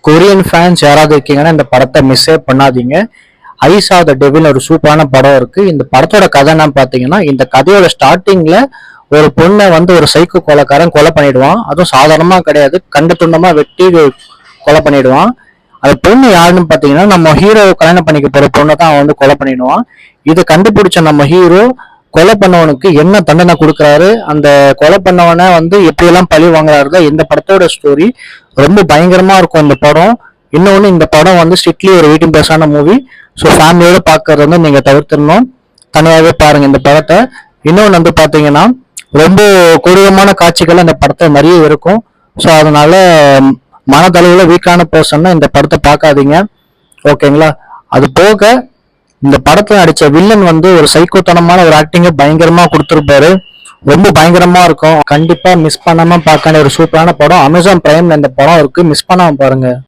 Korean fans யாராவது இருக்கீங்கன்னா இந்த படத்தை மிஸ்ஸே பண்ணாதீங்க. ஐஸ் ஆஃப் த டெவில் ஒரு சூப்பரான படம் இருக்கு. இந்த படத்தோட கதை என்னன்னு பாத்தீங்கன்னா, இந்த கதையோட ஸ்டார்டிங்ல ஒரு பொண்ணை ஒரு சைக்கோ கொலைக்காரன் கொலை பண்ணிடுவான். அதுவும் சாதாரணமா கிடையாது, கண்டு துண்டமா வெட்டி கொலை பண்ணிடுவான். அந்த பொண்ணு யாருன்னு பாத்தீங்கன்னா, நம்ம ஹீரோ கல்யாணம் பண்ணிக்க போற பொண்ணை தான் அவன் கொலை பண்ணிடுவான். இதை கண்டுபிடிச்ச நம்ம ஹீரோ கொலை பண்ணவனுக்கு என்ன தண்டனை கொடுக்குறாரு, அந்த கொலை பண்ணவனை எப்படி எல்லாம் பழி வாங்குறாரு. இந்த படத்தோட ஸ்டோரி ரொம்ப பயங்கரமா இருக்கும் இந்த படம். இன்னொன்னு, இந்த படம் ஸ்ட்ரிக்ட்லி ஒரு 18+ மூவி. ஸோ ஃபேமிலியோட பாக்குறது நீங்க தவிர்த்திடணும். தனியாகவே பாருங்க இந்த படத்தை. இன்னொன்று பாத்தீங்கன்னா, ரொம்ப கொடூரமான காட்சிகள் அந்த படத்தை நிறைய இருக்கும். ஸோ அதனால மனதளவுல வீக்கான பர்சன்னா இந்த படத்தை பார்க்காதீங்க, ஓகேங்களா? அது போக இந்த படத்துல நடிச்ச வில்லன் ஒரு சைக்கோத்தனமான ஒரு ஆக்டிங்க பயங்கரமா கொடுத்துருப்பாரு. ரொம்ப பயங்கரமா இருக்கும். கண்டிப்பா மிஸ் பண்ணாம பார்க்க ஒரு சூப்பரான படம். அமேசான் பிரைம்ல இந்த படம் இருக்கு, மிஸ் பண்ணாம பாருங்க.